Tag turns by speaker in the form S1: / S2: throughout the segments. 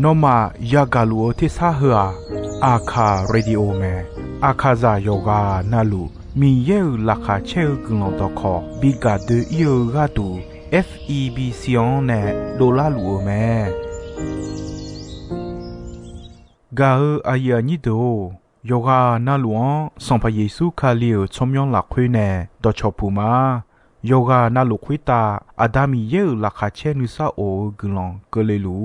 S1: นอมายากาลูที่ซาหัวอาคาเรดิโอเมอาคาซาโยกานาลูมีเยอลักาเชลกลองตอคอบิกาเดเยกาตู FEB ซิออนเนโดลาลูเมกาอายานิโดโยกานาลวงสัมพเยซูคาเลียวชมยองหลักคุยเนดอชอปูมาโยกานาลุคุยตาอาดามีเยอลักาเชนุซาโอกลองกเลลู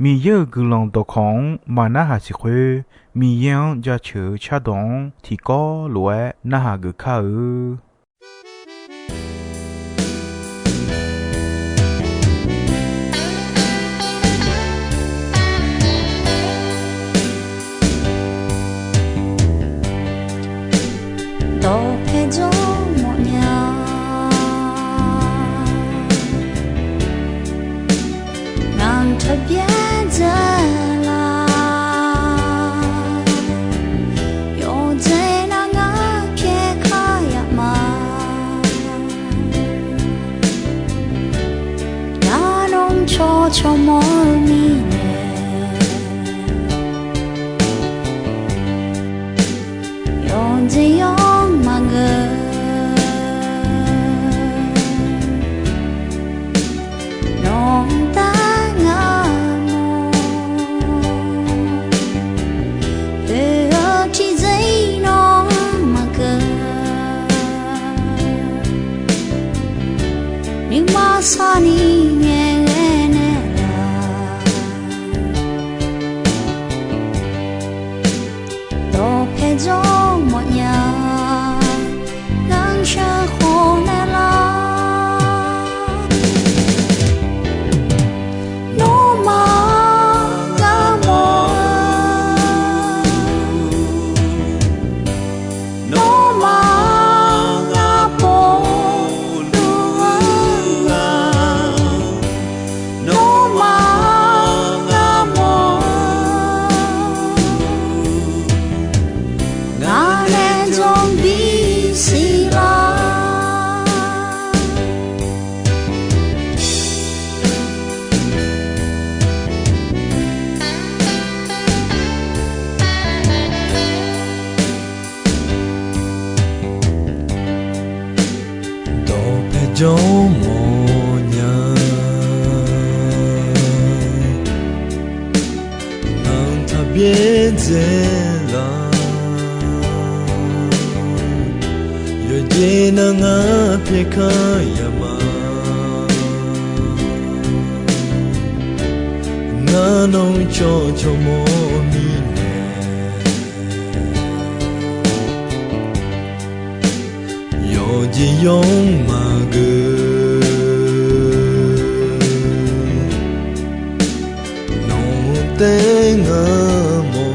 S1: มีเยอะกลองตอของมานาหาสิคุมียังจะเชื่อชาดงที่ก็รวยนาหากข้า
S2: 多陪着我呀，让它变真了，又在那个撇开呀嘛，那弄悄悄摸咪呢，又这样。Sunny都陪着我呀，让生活来了。No más amor, no más amor.
S3: 就模样，让它变真了，有些那个撇开呀嘛，那弄悄悄摸咪呢，有些用嘛。Tên mô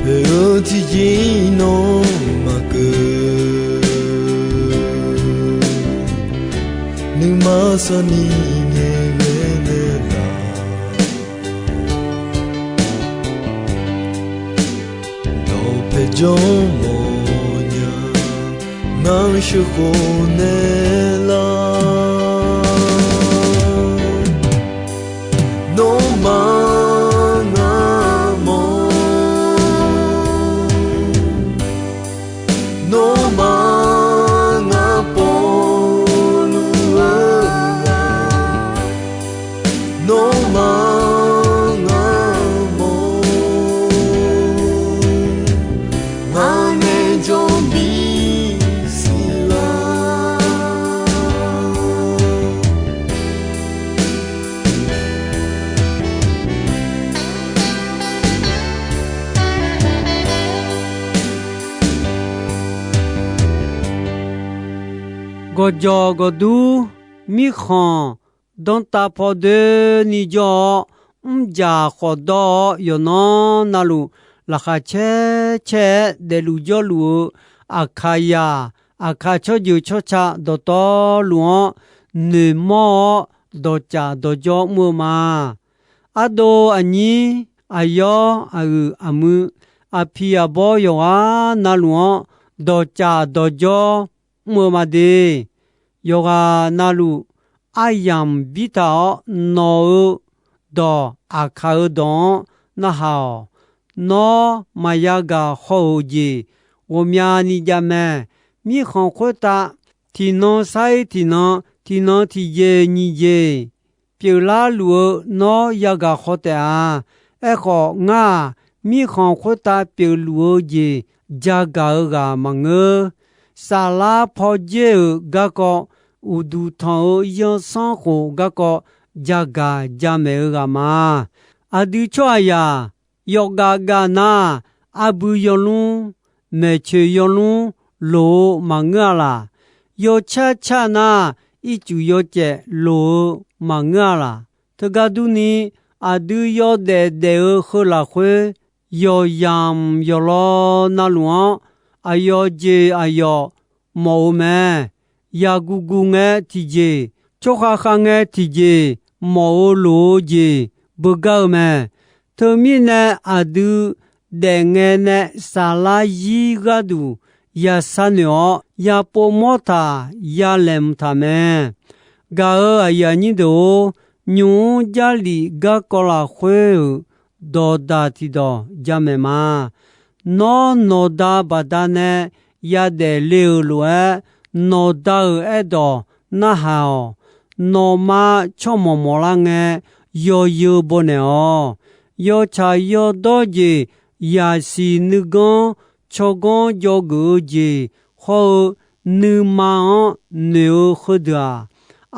S3: Pero ti ji no maku Ni ma sa ni nye ne la Do pe jo mo nya Nang shu ho ne la No más amor, no más amor, no más amor, mane yo vi sila.
S4: Go jo go du mi khan don ta po de ni jo ja kho do yo no na lu la kha che de lu jo lu akaya akacho ju cho cha do to lu ne mo do cha do jo mu ma ado ani ayo amu apia bo yo na lu do cha do jo mu ma de yoga nalu 阿扬比到诺到阿卡尔东那好，诺玛雅个好节，我们你家们米行回答，提诺塞提诺提诺提耶你耶，表拉路诺雅个好的啊，好啊，米行回答表路耶，加个忙个，沙拉破节个个。乌杜汤要生活个个加个加美个嘛，阿杜错呀，要个个那阿不要弄，没去要弄，路忙个啦，要恰恰那一就要接路忙个啦，这个杜呢阿杜要得喝了会，要养要lo那路啊要接啊要冇咩。ya gu gu nge ti je cho kha kha nge ti je mo lo je bu ga me to mi ne adu de nge ne sala yi ga du ya sanyo ya po mota ya lem ta me ga ya ni do nyu ja li ga ko la khwe do da ti do ja me ma no da ba da ne ya de le lo no da edo na hao no ma chomo molange yo boneo yo cha yo doji ya si nugon chogon yogu ji ho nu ma nu khuda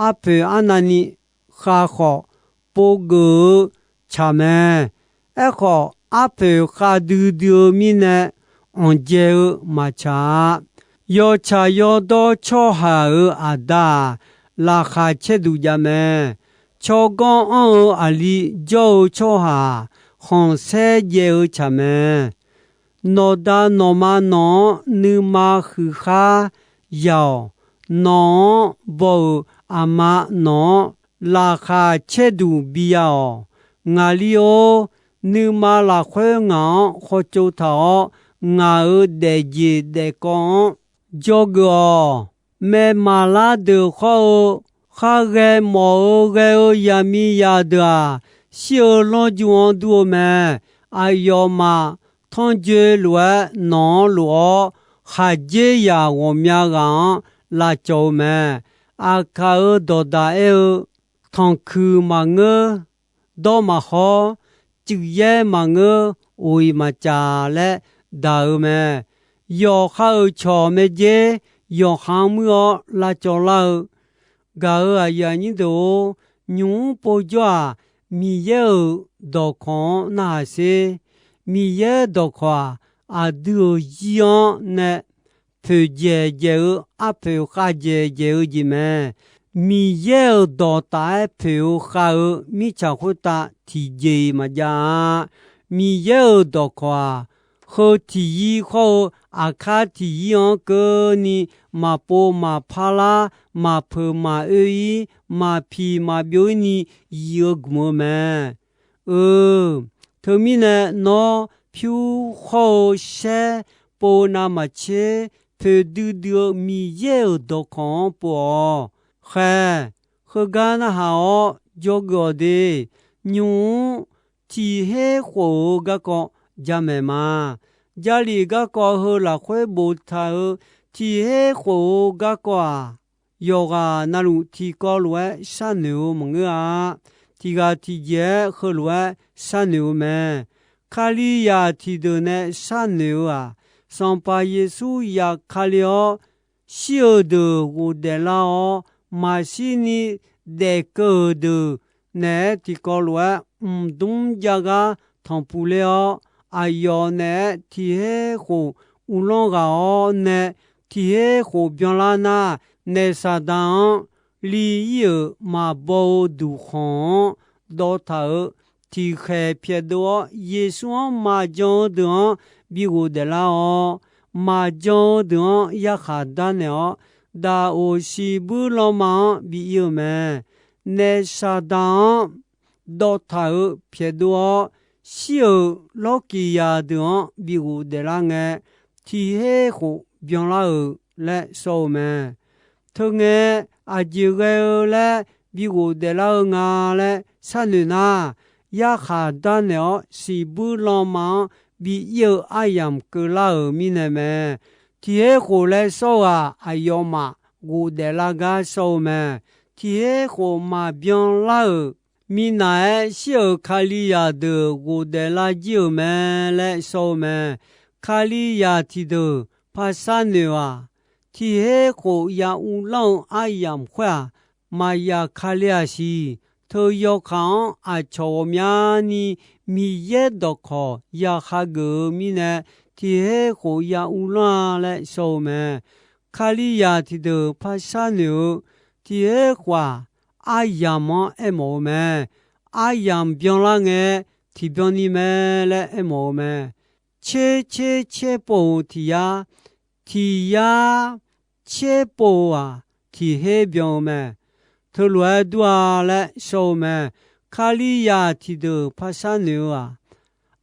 S4: ape anani kha kho pogu chame ekho ape kha du mine onje ma cha yo cha yo do cho ha ada la kha che du ja me cho gon on ali jo cho ha hon se ye cha me no da no ma no nu ma khu kha yao no bo ama no la kha che du bi yao nga li o nu ma la khwe nga kho chou tha nga de ji de kon jogo me malade kho kha ge mo ge yami yada xiu lo juan du me ayo ma thon je lue non lo kha je ya wo mya ga la chou me a ka do da e thon khu ma nge do ma ho chu ye ma nge oi ma cha le da me yo khao cho me je yo ham yo la cho la ga ya ni do nyu po jwa mi ye do khon na se mi ye do khwa a du yon ne phe je je a phe kha je ji me mi ye do ta phe kha mi cha khu ta ti je ma ja mi ye do khwa ho ti yi ho a kha ti yon ko ni ma po ma pha la ma phe ma e ma phi ma byo ni yo gmo me to mi ne no phu ho she po na ma che phe du mi ye do kon po kha ho ga na ha o jo go de nyu ti he ho ga ko ja me ma ja li ga ko ho la khwe bo tha ti he ho ga ko yo ga na lu ti ko lue sa nu mo nga ti ga ti je ho lue sa nu me kha li ya ti de ne sa nu a son pa yesu ya kha lyo shi de wo de la o ma si ni de ko de ne ti ko lue dum ja ga thon pu le o ayo ne ti he ho u lo ga o ne ti he ho byon la na ne sa dan li ye ma bo du khon do tha ti khe phe do yesu ma jon de bi go de la o ma jon de ya kha da ne o da o si bu lo ma bi ye me ne sa dan do tha phe do siêu lo kỳ ya đường bị u de la nghe thì he khu bion la le so me thơ nghe a ji ge le 比我的老伢嘞三女呐，也哈单了是不浪漫比有爱养个老米呢么？天火来烧啊，哎呦嘛，我的那个烧么？天火嘛变老。米乃小卡利亚的我的那酒么来烧么？卡利亚提的怕三女啊，天火呀乌浪爱养花，玛呀卡利亚西，头要看啊朝面呢米也多靠呀哈个米呢，天火呀乌浪来烧么？卡利亚提的怕三女，天火。阿呀么爱毛咩？阿呀变啦个，提变你咩来爱毛咩？切波提呀切波啊，提黑变咩？头来多啊来烧咩？卡利亚提的帕山牛啊，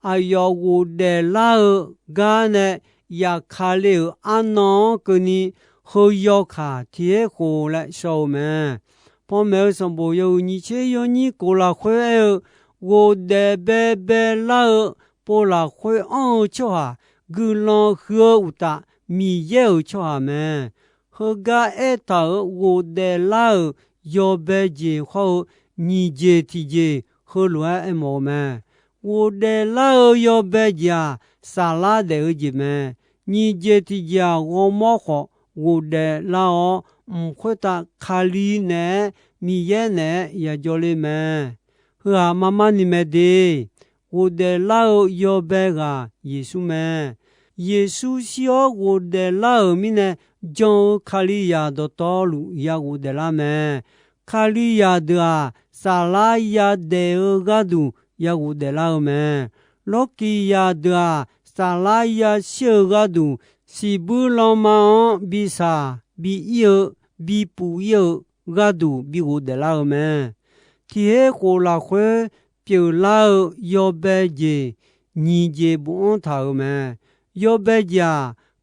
S4: 哎呀我的老干呢呀卡利安孬个你后要卡铁火来烧咩？旁边上不有你且有你过了会儿，我的白白老过了会儿就啊，个人喝不大米有就啊么？喝个爱头我的老要白节后你节体节喝乱爱毛么？我的老要白节沙拉的节么？你节体节我冇好，我的老。会打卡里呢，米也呢也叫你们，和啊妈妈你们的，我的老要白个耶稣们，耶稣需要我的老米呢，将卡里亚的道路呀我的拉们，卡里亚的啊，萨拉亚的个度呀我的老们，罗基亚的啊，萨拉亚小个度，是不浪漫比啥？比有比不有个度比我的老们，天火拉会表老要白节，你节不安头们，要白节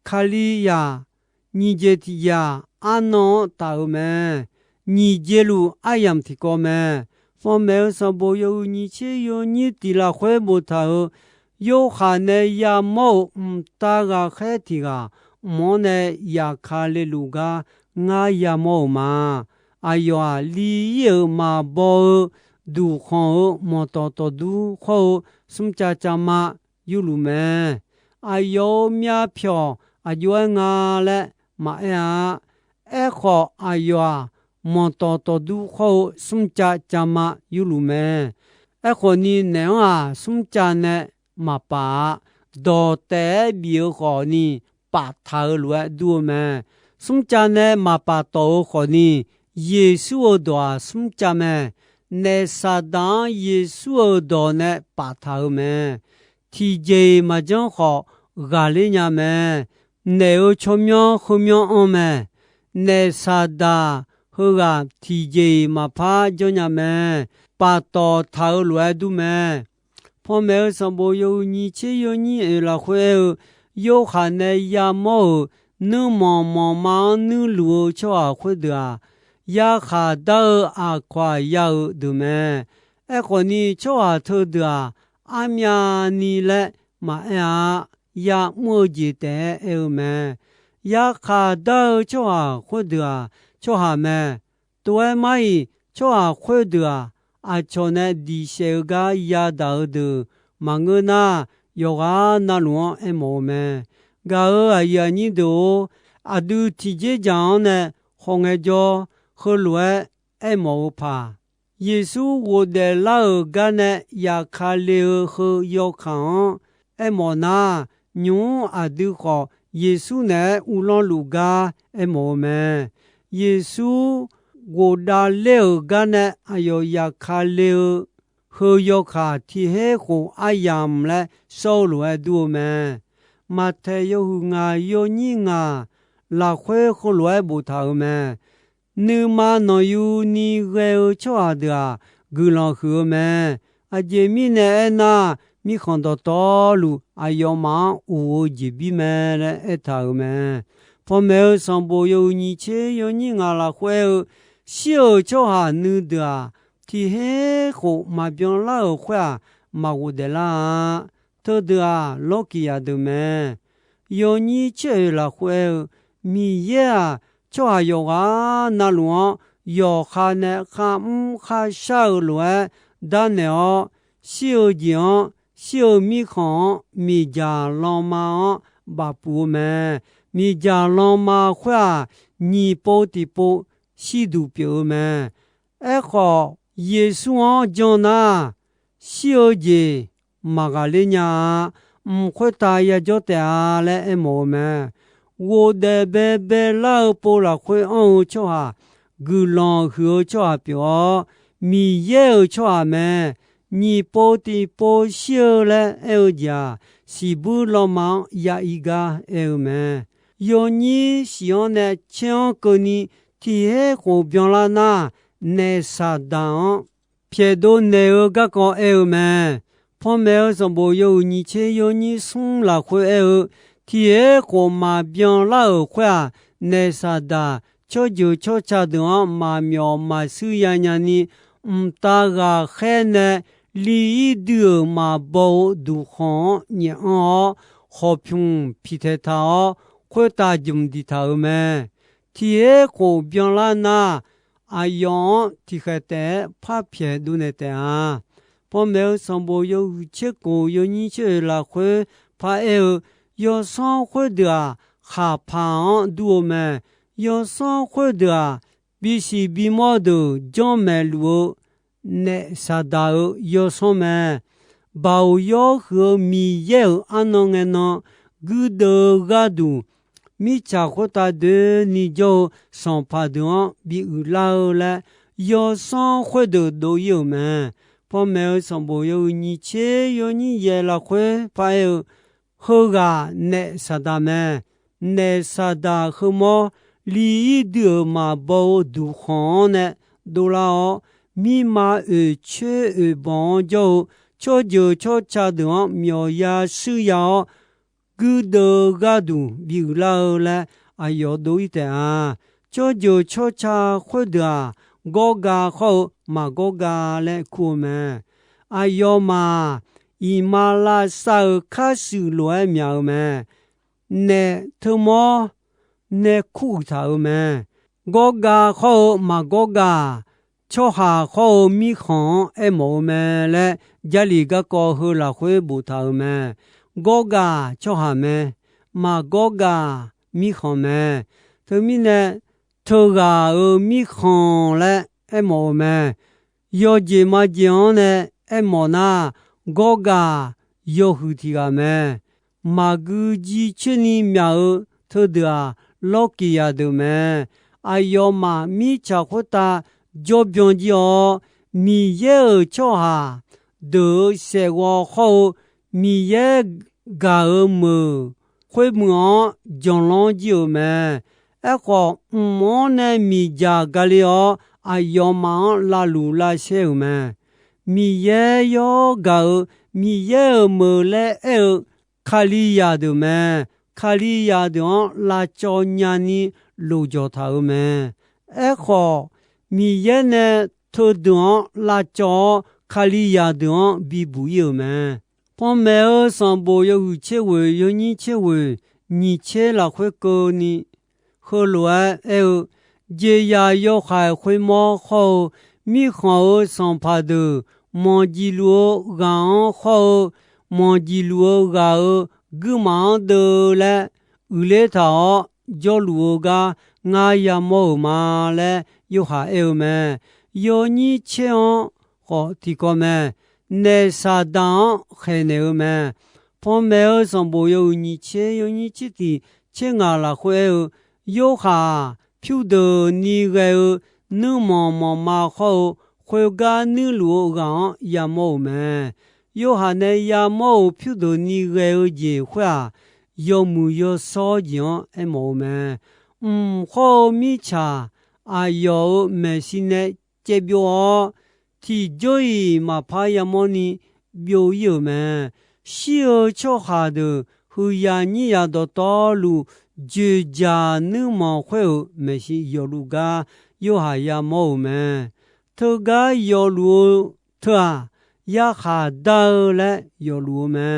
S4: 卡里亚，你节提呀安诺头们，你节路阿样提高们，方面上不有你且有你的拉会不头，有喊呢呀冇大个海提个。莫呢呀卡里路个我呀冇嘛，哎呀里有嘛包都好莫多多都好，什么家嘛有路咩？哎呦面票哎呦我嘞嘛呀，哎好哎呀莫多多都好，什么家嘛有路咩？哎好你呢啊，什么家呢嘛把到代表好你。把头来多么？什家呢？嘛把头和你耶稣多什家么？那撒旦耶稣多呢？把头么？提前嘛讲好，阿里伢么？那有前面后面安么？那撒旦和啊提前嘛怕叫伢么？把到头来多么？旁边上不有你且有你了会。有喊呢呀冇，能忙能路就会的，呀哈到啊快要的么？哎和你就头的，阿面你来嘛呀莫记得有么？呀哈到就会的，就哈么？对嘛伊就会的，啊就呢地些个呀到的，忙个那。有啊，那乱爱毛咩？个哎呀，你都啊都提前讲呢，红爱叫和乱爱毛怕。耶稣我的老个呢，也卡了和要看爱毛那牛啊都好。耶稣呢，无论路个爱毛咩？耶稣我的老个呢，哎呦也卡了。和要卡天黑和阿样来烧来多么？马太有啊有你啊，拉会和来不头么？你嘛能有你个错的啊？个人和么？啊姐妹呢那，你看到道路啊要嘛我这边么来头么？旁边上不有你且有你啊拉会小就哈女的啊，天黑后嘛变老话嘛我的啦，他的啊老几呀的没，有你这了会米也啊，就还有啊那路有哈呢哈哈少了，但呢小将小米糠米家老妈把不没。米家老妈话，你包的包，西都表妹，爱好耶稣讲那小姐马嘎里娘，会打也就打来爱毛妹，我的白白老婆了会安就哈，个浪和就哈表，米也就哈妹，你包的包小了爱家，是不老妈也一个爱妹。有你喜欢的强个你天后边了那那啥当撇到那个个爱们旁边什么有你且有你送了回爱天后嘛边了回那啥的就家的嘛苗嘛是呀呀你大个海呢里的嘛包都好你好评皮特他会打进的头们，天后边了那，阿阳提开的怕撇都那的啊，旁边上坡有结果有你去了会怕有上会的啊，哈怕多们有上会的啊，必须比毛的将门路那啥大有上门，包药和米药安弄个呢，古的个都。米家伙大的你就上爬的比老了，要上会的都有嘛。旁边上不有你切有你也了会，还有后个那啥大嘛，那啥大后么里的嘛包都好呢，都了米嘛缺帮就家的苗呀是要。古的个都比老了，哎呦多一点啊！就cha会的啊，我个好嘛我个来苦嘛，哎呦嘛，伊嘛拉少开始乱苗嘛，那他妈那苦头嘛，我个好嘛我个。cho hà khô mi khong em mồ mè lệ gia lì gà có hư là khuê bù thảo mè gò gà cho hà mè mà gò gà mi khong mè thứ mi nè thơ gà mi khong lệ em mồ mè yo gì mà giòn nè em mồ na gò gà yo hư thì gà mè mà gu ji chân ni miao thơ đà lo kia đà mè ai yo mà mi cha khuê ta cho biong ji o mi ye cho ha de se wo ho mi ye ga mo hui mo jong long ji o me a ko mo ne mi ja ga li o a yo ma la lu la se o me mi ye yo ga mi ye mo le e kha li ya de me kha li ya de la cho nya ni lu jo tha o me a ko mi ye ne thơ đường là cho khali ya đường bị bù yêu mà phong mẹ ở sang bộ yêu chế vợ yêu ni chế vợ ni chế là khơi cơ ni khơi lúa yêu chế ya yêu khai khơi mò khâu mi khâu sang phá đờ mò gì lúa gạo khâu mò gì lúa gạo gư mang đờ lẽ lẽ thảo cho lúa gà ngay ya mò mà lẽ yêu hà yêu mà yêu ni chế họ thì có mà nè sa đăng hay nè mà phong mẹ ở trong bộ yêu ni chế thì chế ngà là khỏe yêu hà phiêu đờ ni gai nữ mà khâu khỏe gà nữ lúa gạo ya mò mà yêu hà nè ya mò phiêu đờ ni gai gì khỏe yêu mu yêu so gì em mò mà khâu mi cha ai yo me sine che bio ti joy ma pa ya moni bio yo me shio cho ha de hu ya ni ya do to lu ju ja nu mo hwe me si yo lu ga ယောဟာယာမောမဲသူကယောလူသူယာခါဒါလေယောလူမဲ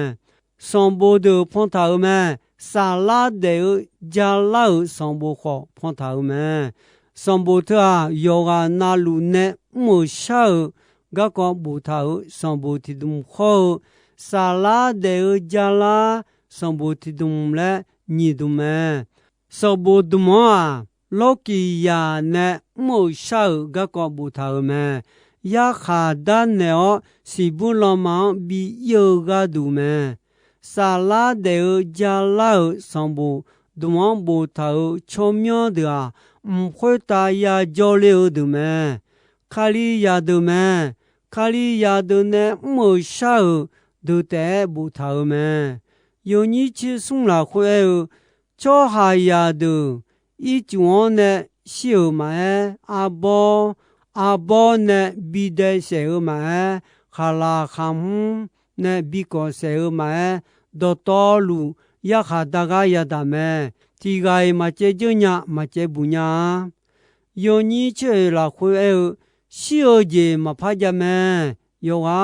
S4: စွန်ဘိုဒဖွန်တာမဲဆာလာဒေဂျာလာစွန်ဘိုခေါဖွန်တာမဲစွန်ဘိုသူယောဂာနာလူနဲ့မူရှာဂကောဘူတာစွန်ဘိုတီဒုံခေါဆာလာဒေဂျာလာစွန်ဘိုတီဒုံလေညီဒုမဲစွန်ဘိုဒုမောလောကီယာနဲ့မူရှာဂကောဘူတာမဲယာခါဒန်နေစီဘူလမန်ဘီယောဂါဒုမဲဆာလာဒေဂျာလာစွန်ဘိုဒုမောဘူတာချုံမြောဒာခွေတာယာဂျောလေဒုမဲခါလီယာဒုမဲခါလီယာဒုနဲ့မူရှာဒုတဲဘူတာမဲယောနီချီဆုံလာခွေချောဟာယာဒုဤကျွန်းနဲ့ရှေမဲအဘောနဲ့ဘီဒဲရှေမဲခလာခမ်နဲ့ဘီကိုရှေမဲဒေါ်တော်လူယခါတကရဒမဲတီဂိုင်မကျေကျညာမကျေဘူးညာယောနီချေလာခွေရှီယိုဂျေမဖာကြမဲယောဟာ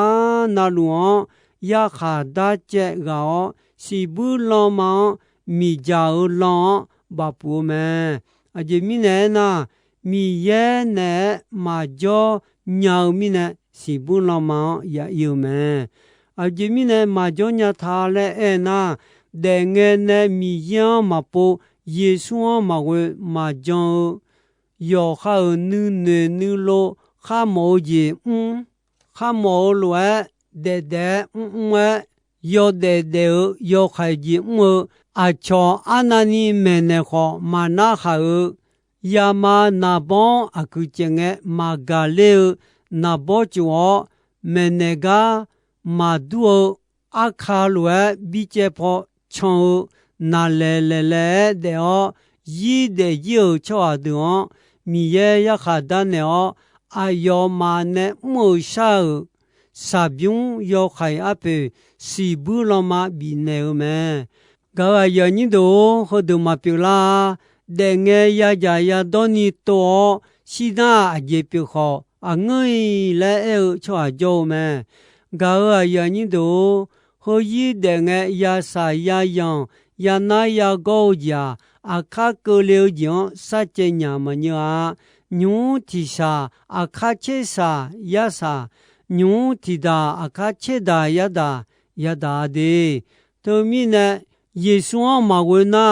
S4: နာလူယခါဒါကျဲကောစီဘူးလောမောင်မီဂျာလောဘပူမဲအဂျေမီနဲနာမီရဲနဲ့မာဂျောညောင်မီနဲ့စီဘူးလောမောင်ရယူမဲအဂျေမီနဲမာဂျောညာထားလဲအဲနာဒေငဲနဲ့မီယံမပိုယေရှုမဝဲမာဂျောယောခါနုနေနုလိုခါမောဂျေခါမောလွဲဒေမွဲယောဒေယောခိုင်ဂျီမအချောအနာနီမဲနေခေါ်မနာခါယာမနာဘောအခုကျငဲမာဂါလေနာဘောချောမဲနေဂါမာဒူအခါလွဲဘီချေဖောချောနာလေဒေယောယီဒေယောချောဒွန်မီယေယခါဒနေအယောမာနေမူရှာစာဗျုံယောခိုင်အပေစီဘူးလမဘီနေမဲဂါယာညိဒိုဟဒမပူလာဒေငေယာဂျာယာဒိုနီတိုရှိနာအဂျေပြခောအငွေလဲချောဂျိုမဲဂါယာညိဒိုဟိုယီဒေငေယာစာယာယံယာနာယာဂောဂျာအခါကလေဂျွန်စัจညာမညာညူတီစာအခါချေစာယာစာညူတီဒါအခါချေဒါယဒါဒေတိုမီနဲ့ယေရှုမဝနာ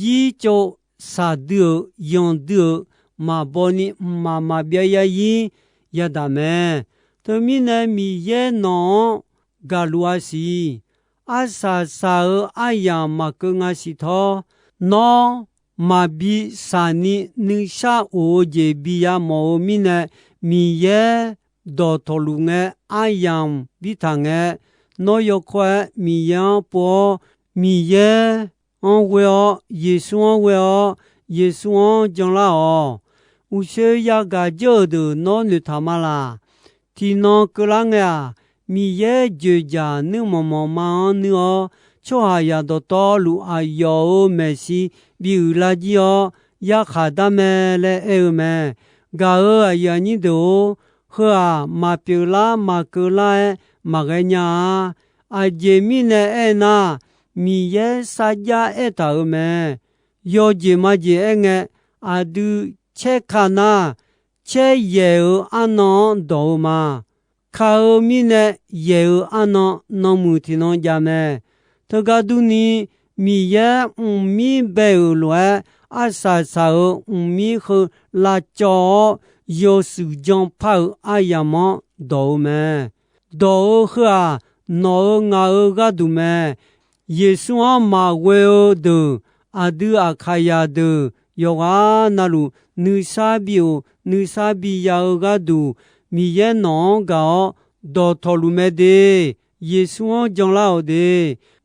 S4: ယီချိုစာဒူယွန်ဒူမဘောနီမဗျာယီယဒါမဲတိုမီနဲ့မီယေနောဂါလူအစီအဆာစာအယာမကငါစီသောနောမဘီစာနီနိရှာအိုဂျေဘီယာမောမီနဲ့မီယေဒေါ်တိုလူငဲအယံဘီထငဲနောယခွဲမီယံပေါ်မီယေအဝေယေရှုဝေယေရှုဂျန်လာဥရှေယာဂါဂျိုဒနောနုထမလာတီနောကလငါမီယေဂျေဂျာနုမမမန်နောချောဟာယာတော်လူအယောမေစီဘီူလာဂျီယောယခါဒမဲလေအေမဲဂါအယာညိဒိုဟာမပူလာမကူလာမဂညာအဂျေမီနေအနာမီယေစာဂျာအတာမဲယောဂျေမဂျေငဲအဒူချေခနာချေယေအနောဒေါမာခါမီနေယေအနောနောမူတီနောဂျာမဲတကဒူနီမီယေမီဘေလွဲအဆာဆာမီခလာချောယောစုဂျန်ဖောအယာမဒေါမဲဒေါခါနောငါဂဒူမဲယေရှုမဝေဒူအဒူအခါယာဒူယောဂာနာလူနုစာဘီယာဂဒူမီယေနောဂါဒေါ်ထလူမဲဒေယေရှုဂျန်လာဒေ
S3: ယ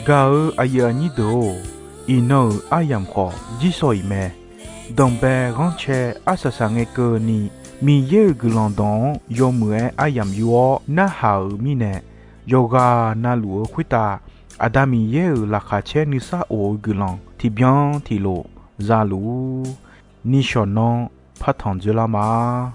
S1: Gao ayani do ino ayam ko jisoi me dombe ranche asasange ko ni mi ye gulandon yomue ayam yuo na hao mine yoga na luo kwita adami ye la khache ni sa o gulan ti bien ti lo zalu ni shonon patan de la ma